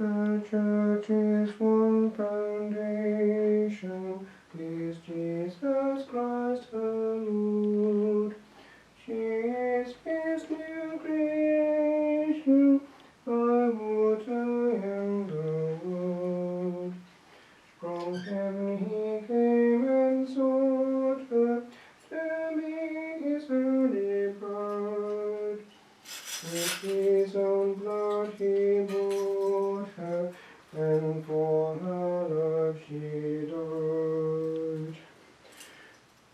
The Church is one foundation, is Jesus Christ her Lord. She is His new creation, by water and the word. From heaven He came and sought her, to be His early bride. With His own blood He bought her, and for her love she died.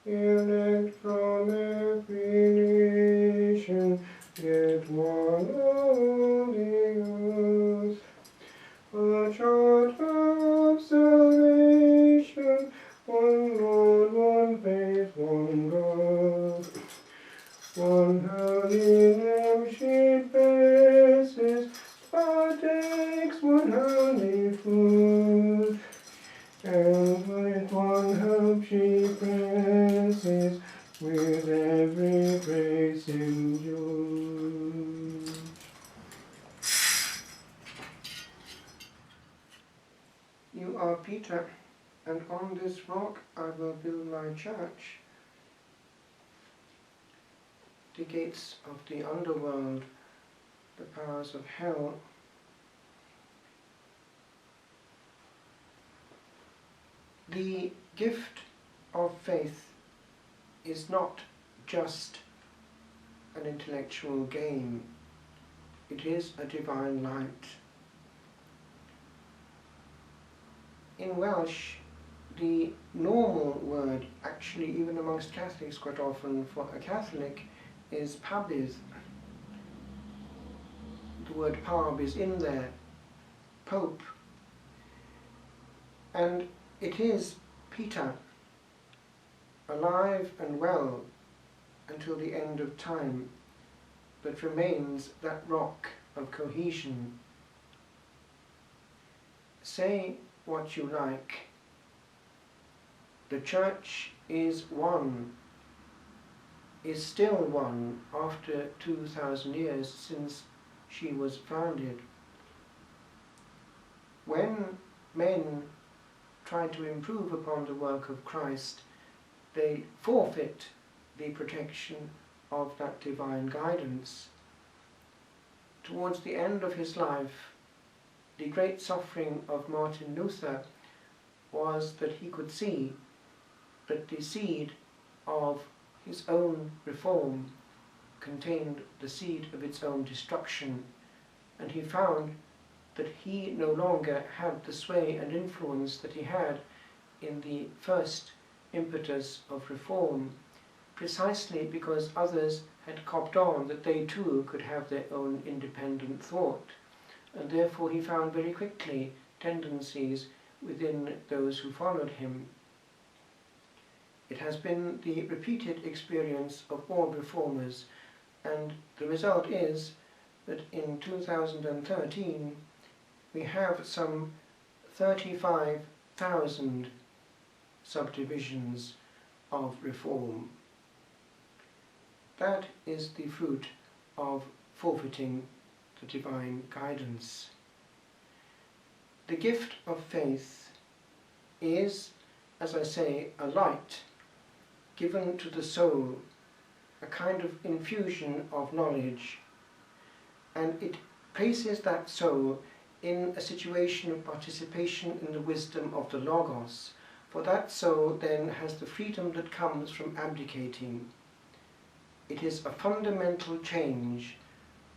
Elect from every nation, yet one on the earth, a charter of salvation, one Lord, one faith, one God. One holy name she blesses, partakes one holy food, and with one hope she presses, with every grace endued. You are Peter, and on this rock I will build my church. The gates of the underworld, the powers of hell, the gift of faith is not just an intellectual game, it is a divine light. In Welsh, the normal word, actually even amongst Catholics quite often, for a Catholic is pabydd. The word pab is in there, Pope. And it is Peter, alive and well until the end of time, that remains that rock of cohesion. Say what you like, the Church is one, is still one after 2,000 years since she was founded. When men try to improve upon the work of Christ, they forfeit the protection of that divine guidance. Towards the end of his life, the great suffering of Martin Luther was that he could see that the seed of his own reform contained the seed of its own destruction, and he found that he no longer had the sway and influence that he had in the first impetus of reform, precisely because others had copped on that they too could have their own independent thought, and therefore he found very quickly tendencies within those who followed him. It has been the repeated experience of all reformers, and the result is that in 2013 we have some 35,000 subdivisions of reform. That is the fruit of forfeiting the divine guidance. The gift of faith is, as I say, a light given to the soul, a kind of infusion of knowledge, and it places that soul in a situation of participation in the wisdom of the Logos, for that soul then has the freedom that comes from abdicating. It is a fundamental change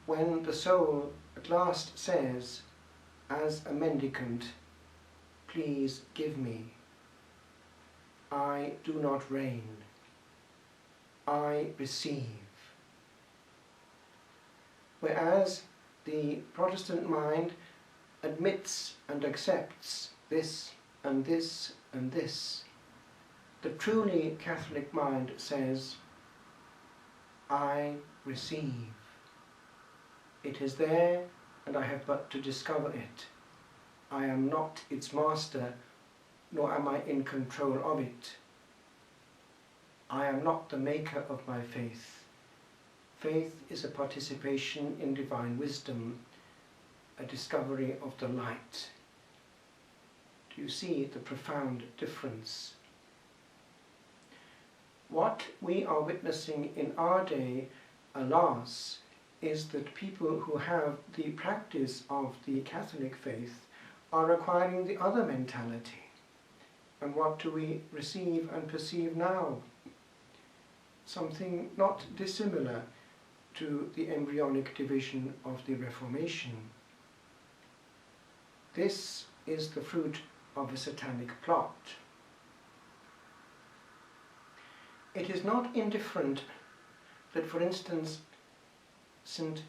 when the soul at last says, as a mendicant, "Please give me. I do not reign. I receive." Whereas the Protestant mind admits and accepts this and this and this, the truly Catholic mind says, "I receive. It is there, and I have but to discover it. I am not its master, nor am I in control of it. I am not the maker of my faith. Faith is a participation in divine wisdom, a discovery of the light. Do you see the profound difference? What we are witnessing in our day, alas, is that people who have the practice of the Catholic faith are acquiring the other mentality. And what do we receive and perceive now? Something not dissimilar to the embryonic division of the Reformation. This is the fruit of a satanic plot. It is not indifferent that, for instance, St.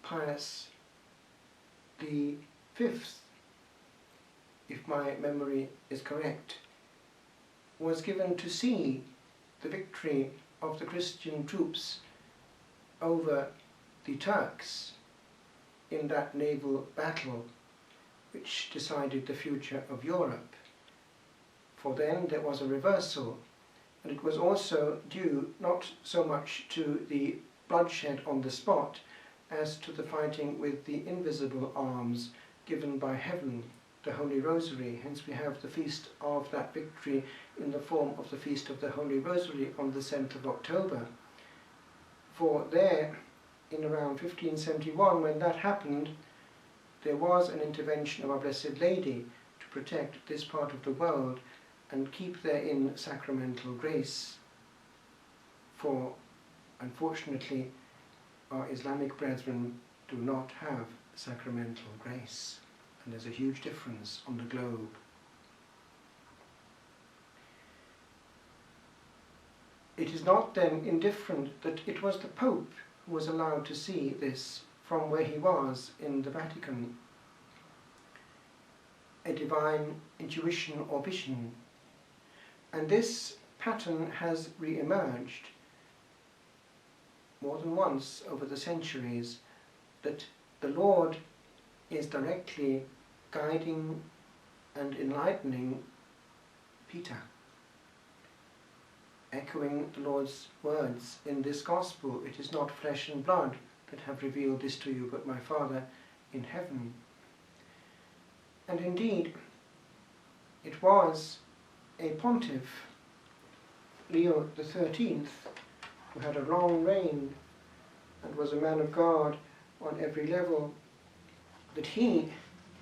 Pius the Fifth, if my memory is correct, was given to see the victory of the Christian troops over the Turks in that naval battle which decided the future of Europe. For then there was a reversal, and it was also due not so much to the bloodshed on the spot as to the fighting with the invisible arms given by heaven, the Holy Rosary. Hence we have the feast of that victory in the form of the Feast of the Holy Rosary on the 7th of October. For there, in around 1571, when that happened, there was an intervention of Our Blessed Lady to protect this part of the world and keep therein sacramental grace. For, unfortunately, our Islamic brethren do not have sacramental grace, and there's a huge difference on the globe. It is not then indifferent that it was the Pope who was allowed to see this from where he was in the Vatican, a divine intuition or vision. And this pattern has re-emerged more than once over the centuries, that the Lord is directly guiding and enlightening Peter, echoing the Lord's words in this Gospel, "It is not flesh and blood that have revealed this to you, but my Father in heaven." And indeed, it was a pontiff, Leo XIII, who had a long reign and was a man of God on every level, that he,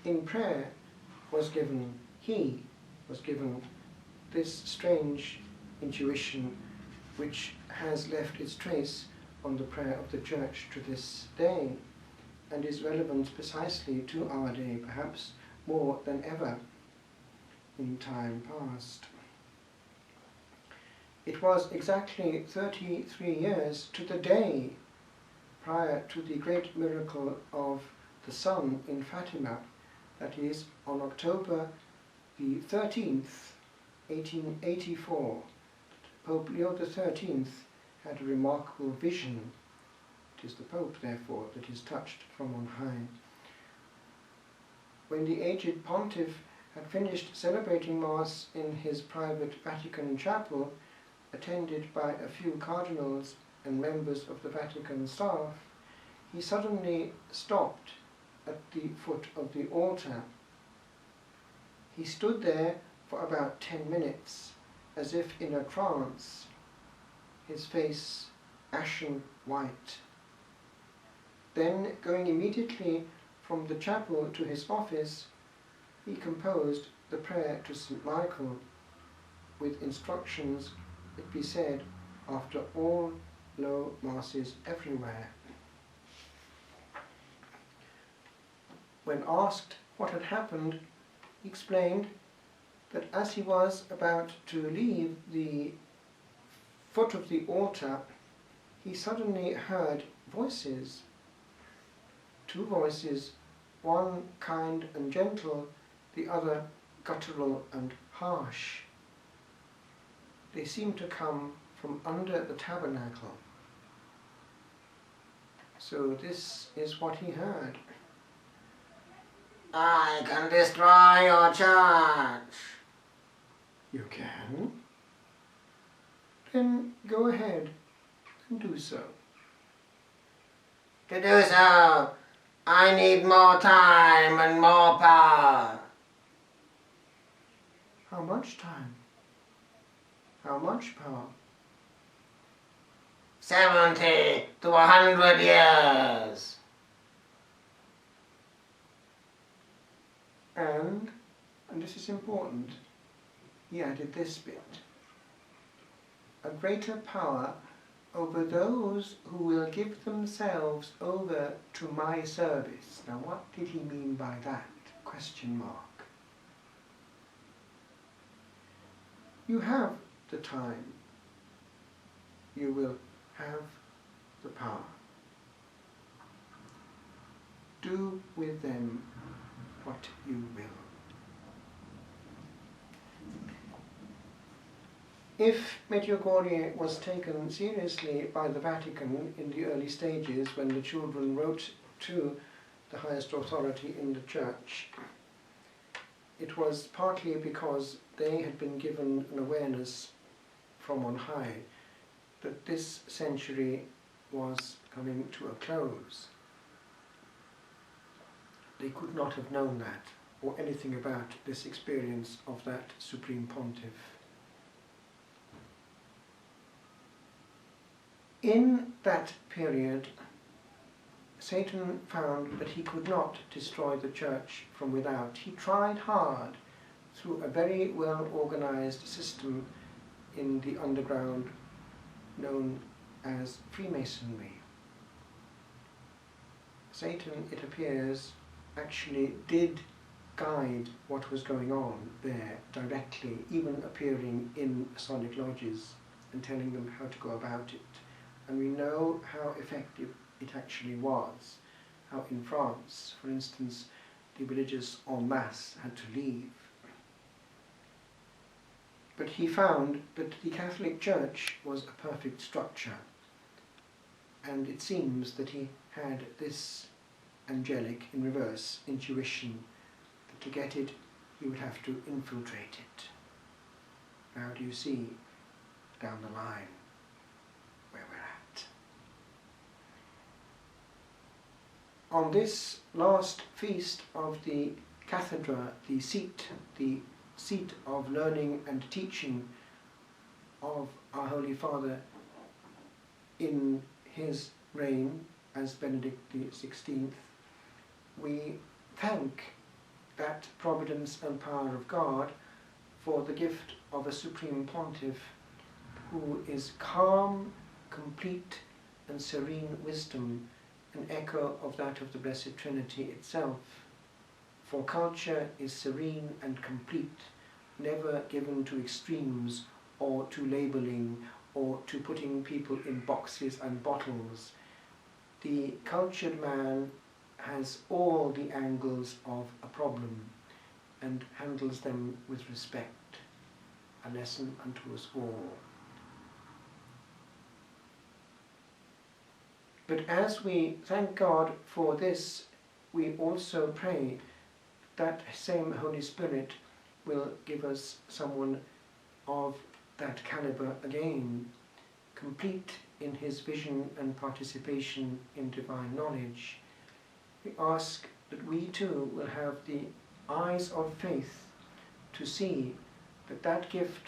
in prayer, was given this strange intuition which has left its trace on the prayer of the Church to this day, and is relevant precisely to our day, perhaps more than ever in time past. It was exactly 33 years to the day prior to the great miracle of the sun in Fatima, that is, on October the 13th, 1884, Pope Leo XIII had a remarkable vision. It is the Pope, therefore, that is touched from on high. When the aged pontiff had finished celebrating Mass in his private Vatican chapel, attended by a few cardinals and members of the Vatican staff, he suddenly stopped at the foot of the altar. He stood there for about 10 minutes, as if in a trance, his face ashen white. Then, going immediately from the chapel to his office, he composed the prayer to St. Michael, with instructions, it be said, after all low masses everywhere. When asked what had happened, he explained that as he was about to leave the foot of the altar, he suddenly heard voices, 2 voices, one kind and gentle, the other guttural and harsh. They seemed to come from under the tabernacle. So this is what he heard. "I can destroy your church." "You can? Then go ahead and do so." "To do so, I need more time and more power. How much time? How much power? 70 to 100 years. And this is important, he added this bit, a greater power over those who will give themselves over to my service. Now what did he mean by that? Question mark. You have the time. You will have the power. Do with them what you will. If Medjugorje was taken seriously by the Vatican in the early stages, when the children wrote to the highest authority in the Church, it was partly because they had been given an awareness from on high that this century was coming to a close. They could not have known that, or anything about this experience of that Supreme Pontiff. In that period, Satan found that he could not destroy the Church from without. He tried hard through a very well-organized system in the underground known as Freemasonry. Satan, it appears, actually did guide what was going on there directly, even appearing in Masonic lodges and telling them how to go about it. And we know how effective it actually was, how in France, for instance, the religious en masse had to leave. But he found that the Catholic Church was a perfect structure, and it seems that he had this angelic, in reverse, intuition that to get it he would have to infiltrate it. Now do you see down the line where we're at? On this last feast of the cathedra, the seat of learning and teaching of our Holy Father in his reign as Benedict XVI, we thank that providence and power of God for the gift of a Supreme Pontiff who is calm, complete and serene wisdom, an echo of that of the Blessed Trinity itself. For culture is serene and complete, never given to extremes or to labelling or to putting people in boxes and bottles. The cultured man has all the angles of a problem and handles them with respect, a lesson unto us all. But as we thank God for this, we also pray that same Holy Spirit will give us someone of that caliber again, complete in his vision and participation in divine knowledge. We ask that we too will have the eyes of faith to see that that gift,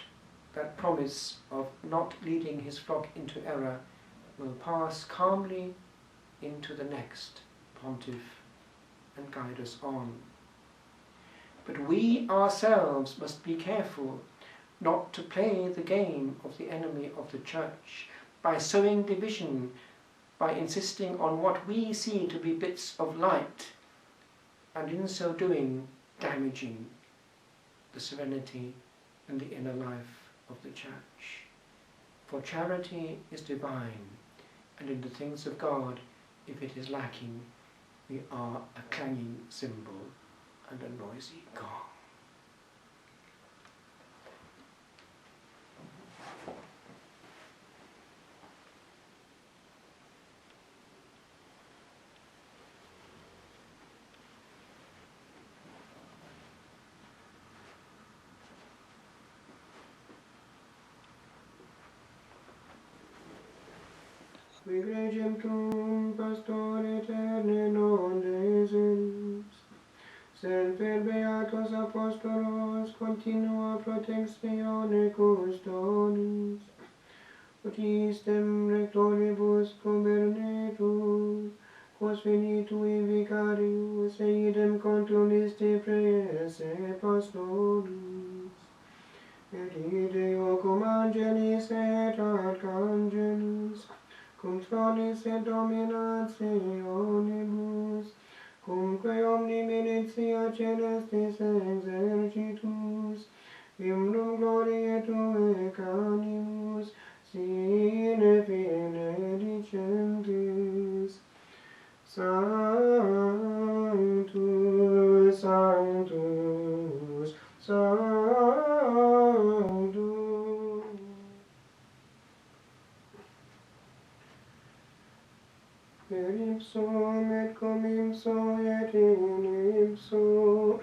that promise of not leading his flock into error, will pass calmly into the next pontiff and guide us on. But we ourselves must be careful not to play the game of the enemy of the Church by sowing division, by insisting on what we see to be bits of light, and in so doing damaging the serenity and the inner life of the Church. For charity is divine, and in the things of God, if it is lacking, we are a clanging cymbal and a noisy gong. Qui regem tuum, pastore eterne non per beatos apostolos continua protectione custodes, ut istem rectoribus gobernetur, quos finitui vicarius, eidem contulisti praese pastoris, et ideo cum angelis et archangelis, cum tronis et dominationibus, cumque omni militia celestis exercitus, hymnum gloriae Tuae canimus, sine fine dicentes, Sanctus, Sanctus, Sanctus. Per ipsum et cum ipso et in ipso,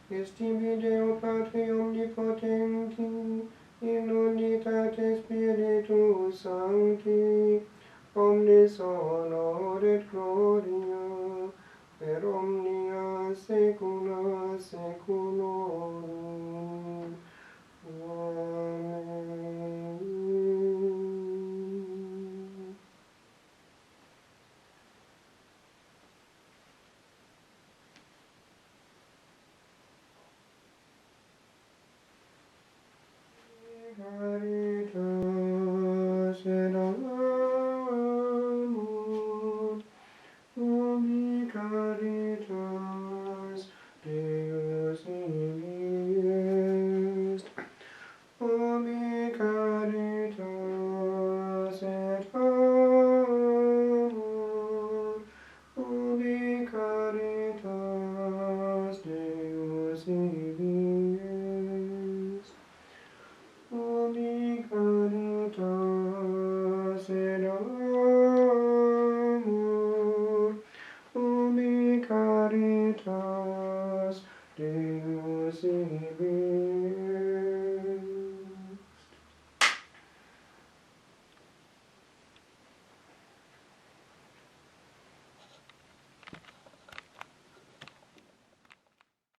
est tibi Deo Patri omnipotenti, in unitate Spiritus Sancti, omnis honor et gloria, per omnia saecula saeculorum. Amen. Caritas et amor, ubi caritas Deus ibi est, ubi caritas et amor, ubi caritas Deus ibi est, ubi caritas et amor, ubi caritas Deus ibi